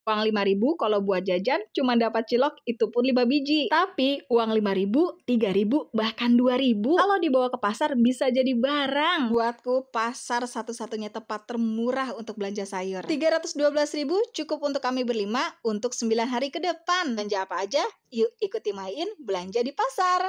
Uang 5.000 kalau buat jajan cuma dapat cilok itu pun 5 biji. Tapi uang 5.000, 3.000, bahkan 2.000 kalau dibawa ke pasar bisa jadi barang. Buatku pasar satu-satunya tempat termurah untuk belanja sayur. 312.000 cukup untuk kami berlima untuk 9 hari ke depan. Belanja apa aja? Yuk ikuti Main belanja di pasar.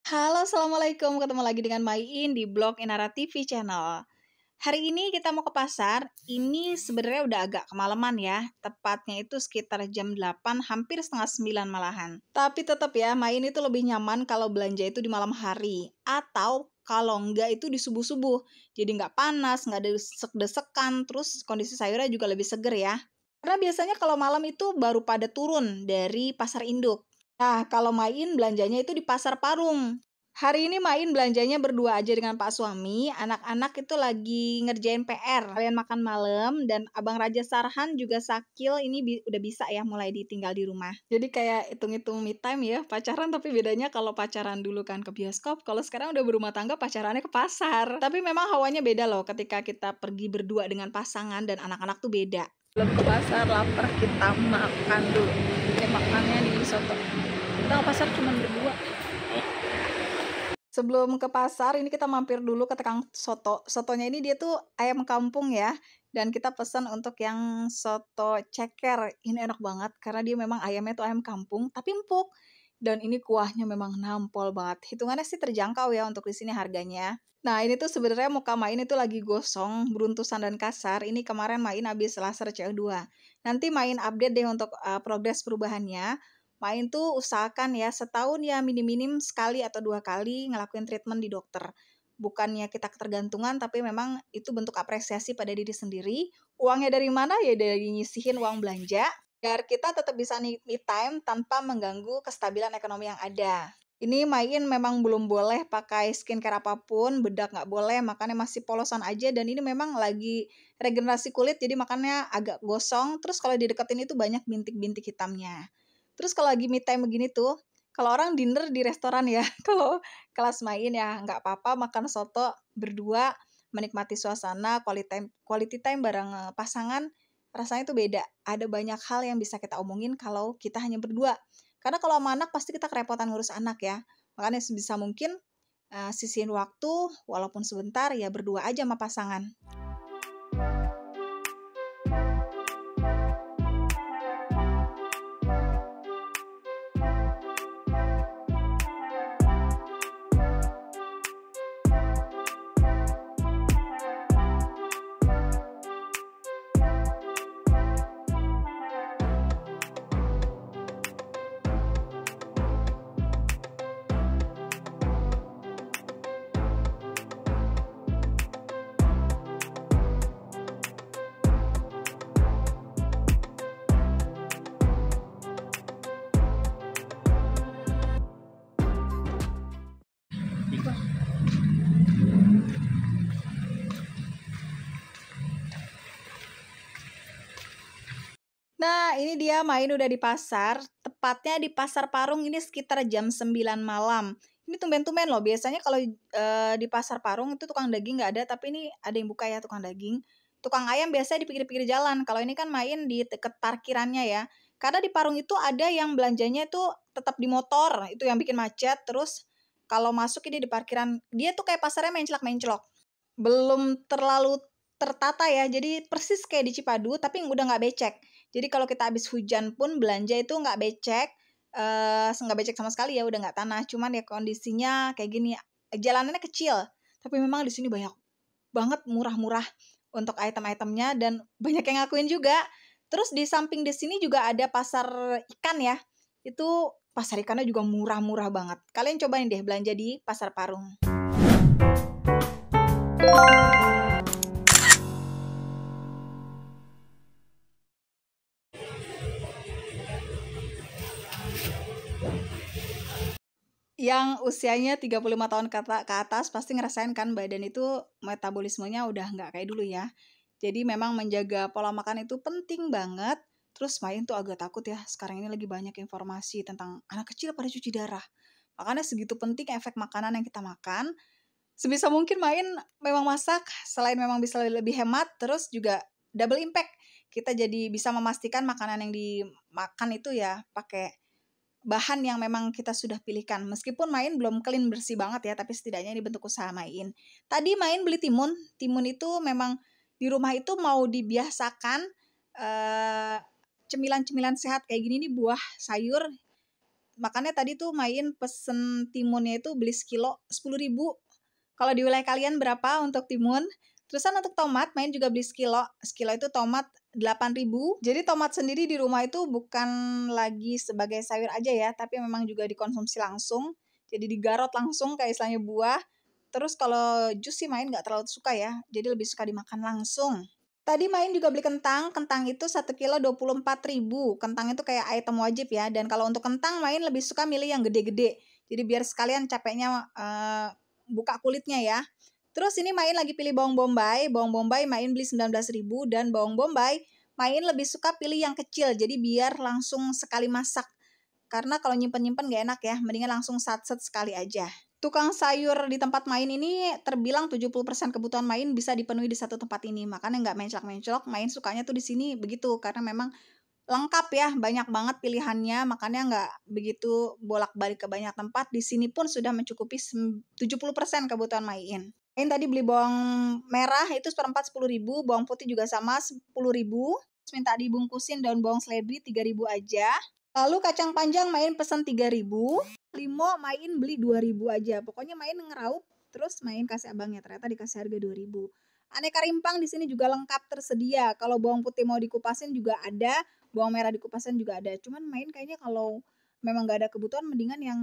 Halo, assalamualaikum. Ketemu lagi dengan Main di blog Inara TV Channel. Hari ini kita mau ke pasar. Ini sebenarnya udah agak kemalaman ya. Tepatnya itu sekitar jam 8, hampir setengah 9 malahan. Tapi tetap ya, Main itu lebih nyaman kalau belanja itu di malam hari. Atau kalau enggak itu di subuh-subuh. Jadi nggak panas, nggak desek-desekan. Terus kondisi sayurnya juga lebih seger ya. Karena biasanya kalau malam itu baru pada turun dari pasar induk. Nah, kalau Main belanjanya itu di pasar Parung. Hari ini Main belanjanya berdua aja dengan Pak suami. Anak-anak itu lagi ngerjain PR. Kalian makan malam dan Abang Raja Sarhan juga sakil ini udah bisa ya mulai ditinggal di rumah. Jadi kayak hitung-hitung me time ya, pacaran, tapi bedanya kalau pacaran dulu kan ke bioskop, kalau sekarang udah berumah tangga pacarannya ke pasar. Tapi memang hawanya beda loh ketika kita pergi berdua dengan pasangan dan anak-anak tuh beda. Belum ke pasar, lapar, kita makan dulu. Ini makannya di soto. Kita ke pasar cuma berdua. Sebelum ke pasar, ini kita mampir dulu ke tukang soto. Sotonya ini dia tuh ayam kampung ya. Dan kita pesan untuk yang soto ceker. Ini enak banget karena dia memang ayamnya tuh ayam kampung tapi empuk. Dan ini kuahnya memang nampol banget. Hitungannya sih terjangkau ya untuk di sini harganya. Nah, ini tuh sebenarnya muka Main itu lagi gosong, beruntusan dan kasar. Ini kemarin Main habis laser CO2. Nanti Main update deh untuk progres perubahannya. Main tuh usahakan ya setahun ya minim-minim sekali atau 2 kali ngelakuin treatment di dokter. Bukannya kita ketergantungan, tapi memang itu bentuk apresiasi pada diri sendiri. Uangnya dari mana? Ya dari nyisihin uang belanja. Biar kita tetap bisa me time tanpa mengganggu kestabilan ekonomi yang ada. Ini Main memang belum boleh pakai skincare apapun, bedak nggak boleh, makanya masih polosan aja. Dan ini memang lagi regenerasi kulit, jadi makanya agak gosong. Terus kalau dideketin itu banyak bintik-bintik hitamnya. Terus kalau lagi me time begini tuh, kalau orang dinner di restoran ya, kalau kelas Main ya nggak apa-apa makan soto berdua, menikmati suasana, quality time bareng pasangan, rasanya tuh beda. Ada banyak hal yang bisa kita omongin kalau kita hanya berdua. Karena kalau sama anak pasti kita kerepotan ngurus anak ya. Makanya sebisa mungkin sisihin waktu, walaupun sebentar ya berdua aja sama pasangan. Nah, ini dia Main udah di pasar, tepatnya di Pasar Parung ini sekitar jam 9 malam. Ini tumben-tumben loh, biasanya kalau di Pasar Parung itu tukang daging nggak ada, tapi ini ada yang buka ya tukang daging. Tukang ayam biasanya di pinggir-pinggir jalan, kalau ini kan Main di deket parkirannya ya. Karena di Parung itu ada yang belanjanya itu tetap di motor, itu yang bikin macet. Terus kalau masuk ini di parkiran, dia tuh kayak pasarnya menclok-menclok. Belum terlalu tertata ya, jadi persis kayak di Cipadu tapi udah nggak becek. Jadi kalau kita habis hujan pun belanja itu nggak becek, nggak becek sama sekali ya, udah nggak tanah. Cuman ya kondisinya kayak gini, jalanannya kecil, tapi memang di sini banyak banget murah-murah untuk item-itemnya dan banyak yang ngakuin juga. Terus di samping di sini juga ada pasar ikan ya, itu pasar ikannya juga murah-murah banget. Kalian cobain deh belanja di Pasar Parung. Yang usianya 35 tahun ke atas pasti ngerasain kan badan itu metabolismenya udah nggak kayak dulu ya. Jadi memang menjaga pola makan itu penting banget. Terus Main tuh agak takut ya, sekarang ini lagi banyak informasi tentang anak kecil pada cuci darah. Makanya segitu penting efek makanan yang kita makan. Sebisa mungkin main memang masak, selain memang bisa lebih hemat, terus juga double impact. Kita jadi bisa memastikan makanan yang dimakan itu ya pakai bahan yang memang kita sudah pilihkan. Meskipun main belum clean bersih banget ya, tapi setidaknya ini bentuk usaha main. Tadi main beli timun. Timun itu memang di rumah itu mau dibiasakan cemilan-cemilan sehat kayak gini nih, buah, sayur. Makanya tadi tuh main pesen timunnya itu beli sekilo 10.000. Kalau di wilayah kalian berapa untuk timun? Terusan untuk tomat, main juga beli sekilo. Sekilo itu tomat 8.000. Jadi tomat sendiri di rumah itu bukan lagi sebagai sayur aja ya, tapi memang juga dikonsumsi langsung. Jadi digarot langsung kayak istilahnya buah. Terus kalau jus sih main nggak terlalu suka ya, jadi lebih suka dimakan langsung. Tadi main juga beli kentang. Kentang itu 1 kilo 24.000. Kentang itu kayak item wajib ya. Dan kalau untuk kentang main lebih suka milih yang gede-gede. Jadi biar sekalian capeknya buka kulitnya ya. Terus ini main lagi pilih bawang bombay. Bawang bombay main beli 19.000. Dan bawang bombay main lebih suka pilih yang kecil. Jadi biar langsung sekali masak. Karena kalau nyimpen-nyimpen gak enak ya. Mendingan langsung satset sekali aja. Tukang sayur di tempat main ini terbilang 70% kebutuhan main bisa dipenuhi di satu tempat ini. Makanya nggak menclok-menclok, main sukanya tuh di sini begitu. Karena memang lengkap ya, banyak banget pilihannya, makanya nggak begitu bolak-balik ke banyak tempat. Di sini pun sudah mencukupi 70% kebutuhan main. Main tadi beli bawang merah itu seperempat 10.000, bawang putih juga sama 10.000. Terus minta dibungkusin daun bawang seledri 3.000 aja. Lalu kacang panjang main pesan 3.000. Limo main beli 2.000 aja. Pokoknya main ngeraup, terus main kasih abangnya. Ternyata dikasih harga 2.000. Aneka rimpang di sini juga lengkap tersedia. Kalau bawang putih mau dikupasin juga ada, bawang merah dikupasin juga ada. Cuman main kayaknya kalau memang nggak ada kebutuhan mendingan yang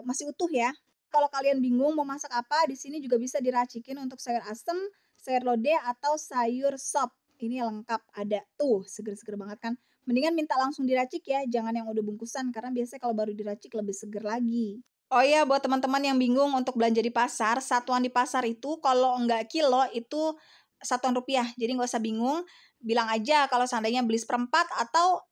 masih utuh ya. Kalau kalian bingung mau masak apa, di sini juga bisa diracikin untuk sayur asem, sayur lodeh atau sayur sop. Ini lengkap ada tuh, seger-seger banget kan. Mendingan minta langsung diracik ya, jangan yang udah bungkusan karena biasanya kalau baru diracik lebih seger lagi. Oh iya, buat teman-teman yang bingung untuk belanja di pasar, satuan di pasar itu kalau enggak kilo itu satuan rupiah. Jadi nggak usah bingung, bilang aja kalau seandainya beli seperempat atau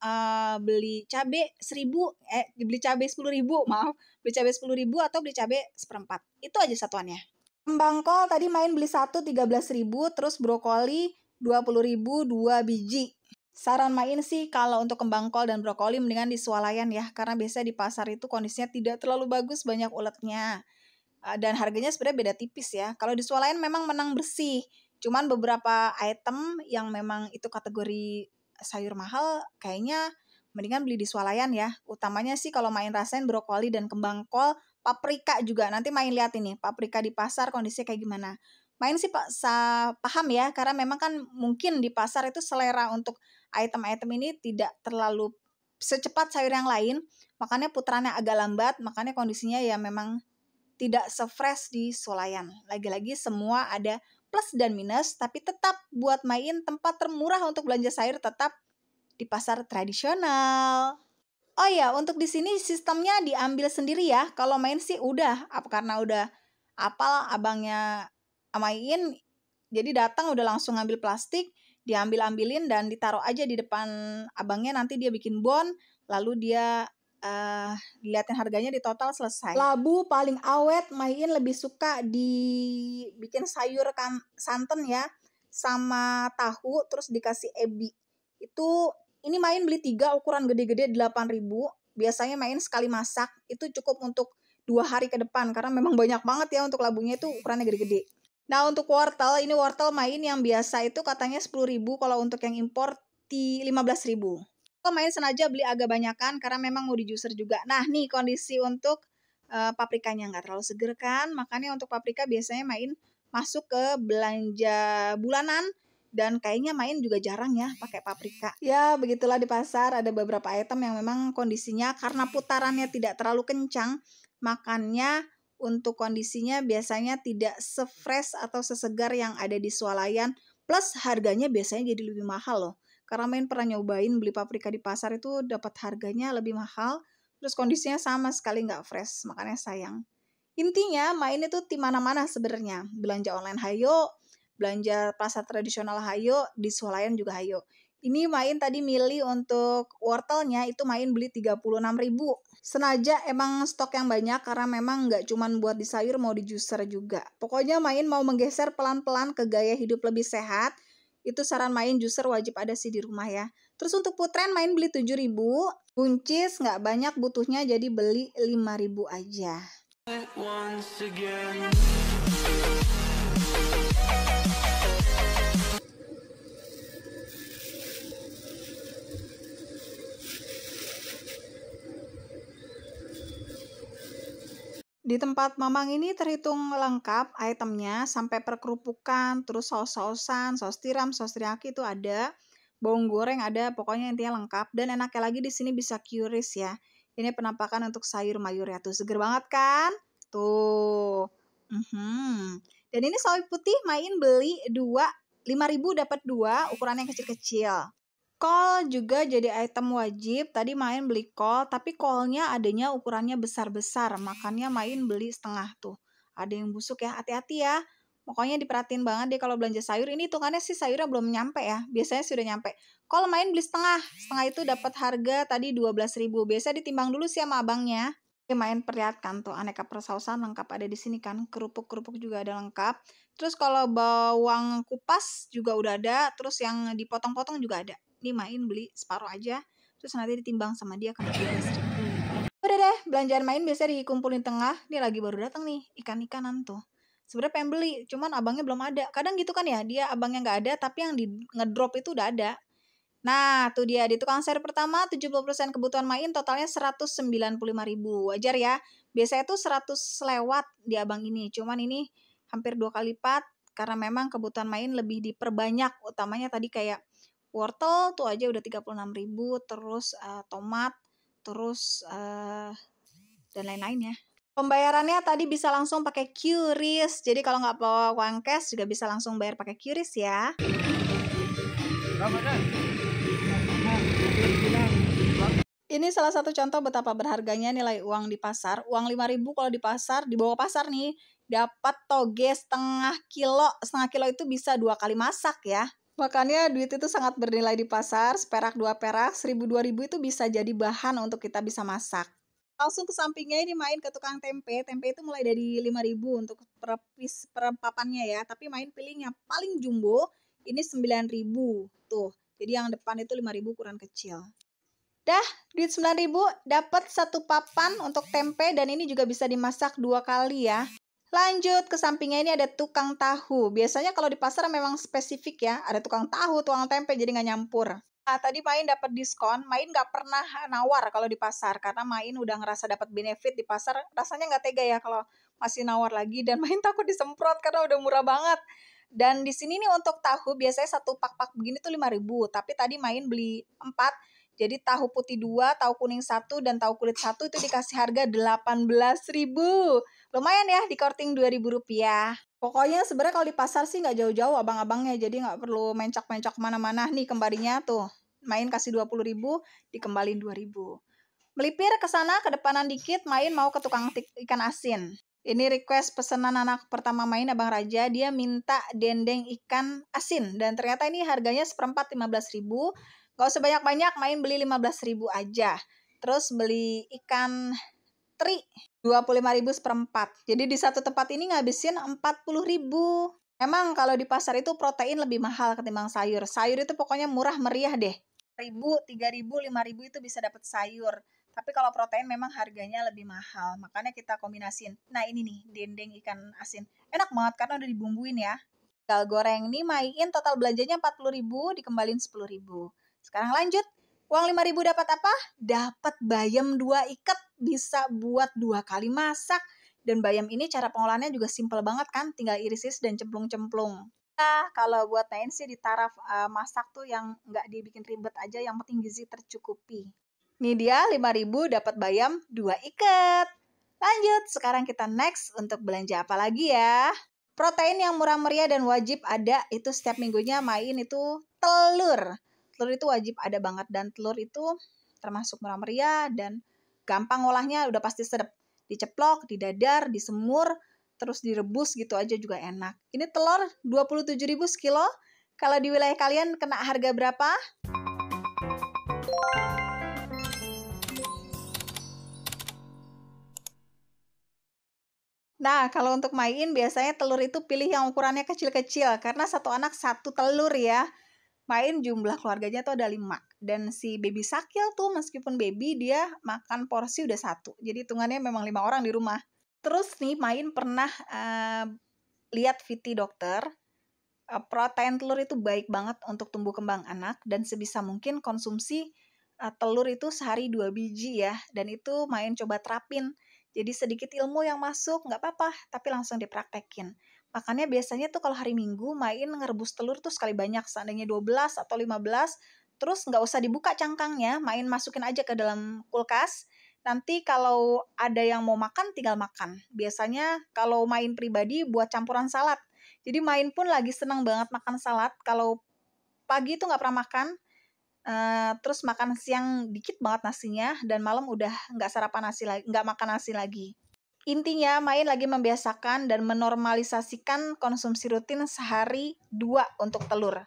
beli cabai 1.000, beli cabai 10.000, maaf, beli cabai 10.000 atau beli cabai seperempat. Itu aja satuannya. Kembang kol tadi main beli 13.000, terus brokoli 20.000 2 biji. Saran main sih kalau untuk kembang kol dan brokoli mendingan di swalayan ya, karena biasanya di pasar itu kondisinya tidak terlalu bagus, banyak uletnya. Dan harganya sebenarnya beda tipis ya. Kalau di swalayan memang menang bersih. Cuman beberapa item yang memang itu kategori sayur mahal kayaknya mendingan beli di swalayan ya. Utamanya sih kalau main rasain brokoli dan kembang kol, paprika juga. Nanti main lihat ini, paprika di pasar kondisinya kayak gimana. Main sih Pak paham ya, karena memang kan mungkin di pasar itu selera untuk item-item ini tidak terlalu secepat sayur yang lain, makanya putarannya agak lambat, makanya kondisinya ya memang tidak se-fresh di swalayan. Lagi-lagi semua ada plus dan minus, tapi tetap buat main tempat termurah untuk belanja sayur tetap di pasar tradisional. Oh ya, untuk di sini sistemnya diambil sendiri ya. Kalau main sih udah, karena udah apal abangnya main, jadi datang udah langsung ngambil plastik, diambil-ambilin dan ditaruh aja di depan abangnya, nanti dia bikin bon, lalu dia dilihatin harganya di total selesai. Labu paling awet, main lebih suka dibikin sayur santan ya, sama tahu, terus dikasih ebi. Ini main beli 3 ukuran gede-gede 8.000. Biasanya main sekali masak itu cukup untuk 2 hari ke depan karena memang banyak banget ya untuk labunya itu ukurannya gede-gede. Nah untuk wortel, ini wortel main yang biasa itu katanya 10.000, kalau untuk yang impor 15.000. Kalau main sengaja beli agak banyakan karena memang mau di juicer juga. Nah nih kondisi untuk paprikanya nggak terlalu seger kan, makanya untuk paprika biasanya main masuk ke belanja bulanan. Dan kayaknya main juga jarang ya pakai paprika. Ya begitulah di pasar ada beberapa item yang memang kondisinya karena putarannya tidak terlalu kencang, makanya untuk kondisinya biasanya tidak se-fresh atau sesegar yang ada di swalayan. Plus harganya biasanya jadi lebih mahal loh. Karena main pernah nyobain beli paprika di pasar itu dapat harganya lebih mahal. Terus kondisinya sama sekali nggak fresh, makanya sayang. Intinya main itu di mana-mana sebenarnya. Belanja online hayo, belanja pasar tradisional hayo, di swalayan juga hayo. Ini Main tadi milih untuk wortelnya itu Main beli 36.000. Senaja emang stok yang banyak karena memang nggak cuman buat di sayur, mau di juicer juga. Pokoknya Main mau menggeser pelan-pelan ke gaya hidup lebih sehat. Itu saran Main, juicer wajib ada sih di rumah ya. Terus untuk putren Main beli 7.000. Buncis nggak banyak butuhnya jadi beli 5.000 aja. Di tempat Mamang ini terhitung lengkap itemnya, sampai perkerupukan, terus saus-sausan, saus tiram, saus teriyaki itu ada, bawang goreng ada, pokoknya intinya lengkap. Dan enaknya lagi di sini bisa QRIS ya. Ini penampakan untuk sayur mayurnya tuh, seger banget kan? Tuh. Dan ini sawi putih Main beli 2, 5.000 dapat 2, ukurannya kecil-kecil. Kol juga jadi item wajib. Tadi Main beli kol, tapi kolnya adanya ukurannya besar-besar. Makanya Main beli setengah tuh. Ada yang busuk ya, hati-hati ya. Pokoknya diperhatiin banget deh kalau belanja sayur. Ini hitungannya sih sayurnya belum nyampe ya. Biasanya sudah nyampe. Kol Main beli setengah. Setengah itu dapat harga tadi 12.000. Biasa ditimbang dulu sih sama abangnya. Main perlihatkan tuh aneka persausan lengkap ada di sini kan. Kerupuk-kerupuk juga ada lengkap. Terus kalau bawang kupas juga udah ada. Terus yang dipotong-potong juga ada. Ini Main beli separuh aja, terus nanti ditimbang sama dia kena 13.000. Udah deh, belanjaan Main biasanya dikumpulin tengah. Ini lagi baru datang nih, ikan-ikanan tuh. Sebenarnya pengen beli, cuman abangnya belum ada. Kadang gitu kan ya, dia abangnya nggak ada, tapi yang di ngedrop itu udah ada. Nah, tuh dia di tukang sayur pertama 70% kebutuhan Main totalnya 195.000. Wajar ya. Biasanya tuh 100 lewat di abang ini. Cuman ini hampir 2 kali lipat karena memang kebutuhan Main lebih diperbanyak. Utamanya tadi kayak wortel tuh aja udah 36.000, terus tomat, terus dan lain-lain ya. Pembayarannya tadi bisa langsung pakai QRIS. Jadi kalau nggak bawa uang cash juga bisa langsung bayar pakai QRIS ya. Ini salah satu contoh betapa berharganya nilai uang di pasar. Uang 5.000 kalau di pasar, di bawah pasar nih, dapat toge setengah kilo. Setengah kilo itu bisa 2 kali masak ya. Makanya duit itu sangat bernilai di pasar. Seperak 2 perak, 1.000-2.000 itu bisa jadi bahan untuk kita bisa masak. Langsung ke sampingnya ini Main ke tukang tempe. Tempe itu mulai dari 5.000 untuk perempapannya ya. Tapi Main pilihnya paling jumbo, ini 9.000 tuh. Jadi yang depan itu 5.000 ukuran kecil. Dah, duit 9.000 dapat 1 papan untuk tempe dan ini juga bisa dimasak 2 kali ya. Lanjut ke sampingnya ini ada tukang tahu. Biasanya kalau di pasar memang spesifik ya, ada tukang tahu, tukang tempe, jadi nggak nyampur. Nah, tadi Main dapat diskon. Main nggak pernah nawar kalau di pasar karena Main udah ngerasa dapat benefit di pasar. Rasanya nggak tega ya kalau masih nawar lagi dan Main takut disemprot karena udah murah banget. Dan di sini nih untuk tahu biasanya 1 pak-pak begini tuh 5.000, tapi tadi Main beli 4. Jadi tahu putih 2, tahu kuning 1, dan tahu kulit 1 itu dikasih harga 18.000. Lumayan ya, di korting 2.000 rupiah. Pokoknya sebenarnya kalau di pasar sih nggak jauh-jauh abang-abangnya, jadi nggak perlu mencok-mencok kemana-mana. Nih kembalinya tuh, Main kasih 20.000, dikembalin 2.000. Melipir ke sana, ke depanan dikit, Main mau ke tukang ikan asin. Ini request pesanan anak pertama Main, Abang Raja. Dia minta dendeng ikan asin, dan ternyata ini harganya seperempat 15.000. Gak usah banyak-banyak, Main beli 15.000 aja. Terus beli ikan teri 25.000 seperempat. Jadi di satu tempat ini ngabisin 40.000. Emang kalau di pasar itu protein lebih mahal ketimbang sayur. Sayur itu pokoknya murah meriah deh. 1.000, 3.000, 5.000 itu bisa dapat sayur. Tapi kalau protein memang harganya lebih mahal. Makanya kita kombinasin. Nah ini nih, dendeng ikan asin. Enak banget karena udah dibumbuin ya. Tinggal goreng nih, Main total belanjanya 40.000, dikembalin 10.000. Sekarang lanjut. Uang 5.000 dapat apa? Dapat bayam 2 ikat, bisa buat 2 kali masak. Dan bayam ini cara pengolahannya juga simple banget kan, tinggal iris-iris dan cemplung-cemplung. Nah, kalau buat Nain sih di taraf masak tuh yang nggak dibikin ribet aja, yang penting gizi tercukupi. Nih dia 5.000 dapat bayam 2 ikat. Lanjut, sekarang kita next untuk belanja apa lagi ya? Protein yang murah meriah dan wajib ada itu setiap minggunya Main itu telur. Telur itu wajib ada banget, dan telur itu termasuk murah meriah dan gampang ngolahnya, udah pasti sedap. Diceplok, didadar, disemur, terus direbus gitu aja juga enak. Ini telur 27.000 sekilo. Kalau di wilayah kalian kena harga berapa? Nah, kalau untuk Main biasanya telur itu pilih yang ukurannya kecil-kecil karena satu anak satu telur ya. Main jumlah keluarganya tuh ada 5. Dan si baby Sakil tuh meskipun baby dia makan porsi udah 1. Jadi hitungannya memang 5 orang di rumah. Terus nih Main pernah lihat VT dokter. Protein telur itu baik banget untuk tumbuh kembang anak dan sebisa mungkin konsumsi telur itu sehari 2 biji ya. Dan itu Main coba terapin. Jadi sedikit ilmu yang masuk, nggak apa-apa, tapi langsung dipraktekin. Makanya biasanya tuh kalau hari Minggu Main ngerebus telur tuh sekali banyak, seandainya 12 atau 15, terus nggak usah dibuka cangkangnya, Main masukin aja ke dalam kulkas. Nanti kalau ada yang mau makan, tinggal makan. Biasanya kalau Main pribadi buat campuran salad. Jadi Main pun lagi senang banget makan salad. Kalau pagi tuh nggak pernah makan, terus makan siang dikit banget nasinya, dan malam udah nggak sarapan nasi lagi, nggak makan nasi lagi. Intinya Main lagi membiasakan dan menormalisasikan konsumsi rutin sehari 2 untuk telur.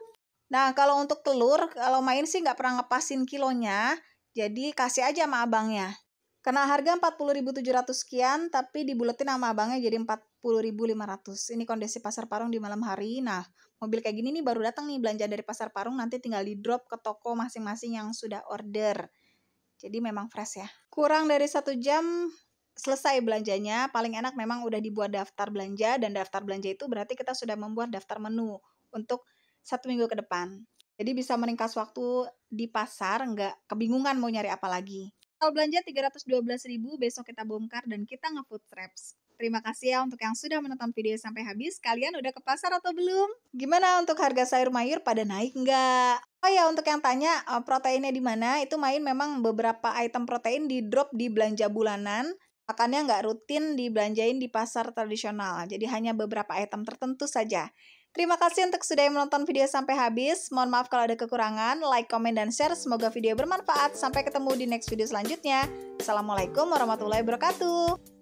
Nah kalau untuk telur, kalau Main sih nggak pernah ngepasin kilonya, jadi kasih aja sama abangnya. Karena harga 40.700 sekian, tapi dibuletin sama abangnya jadi 40.500. Ini kondisi Pasar Parung di malam hari. Nah, mobil kayak gini nih baru datang nih belanja dari Pasar Parung, nanti tinggal di drop ke toko masing-masing yang sudah order. Jadi memang fresh ya. Kurang dari 1 jam selesai belanjanya. Paling enak memang udah dibuat daftar belanja, dan daftar belanja itu berarti kita sudah membuat daftar menu untuk 1 minggu ke depan. Jadi bisa meringkas waktu di pasar, nggak kebingungan mau nyari apa lagi. Total belanja 312.000, besok kita bongkar dan kita nge-food traps. Terima kasih ya untuk yang sudah menonton video sampai habis. Kalian udah ke pasar atau belum? Gimana untuk harga sayur mayur, pada naik nggak? Oh ya, untuk yang tanya proteinnya di mana, itu Main memang beberapa item protein di drop di belanja bulanan. Makanya nggak rutin dibelanjain di pasar tradisional. Jadi hanya beberapa item tertentu saja. Terima kasih untuk sudah menonton video sampai habis. Mohon maaf kalau ada kekurangan. Like, komen, dan share. Semoga video bermanfaat. Sampai ketemu di next video selanjutnya. Assalamualaikum warahmatullahi wabarakatuh.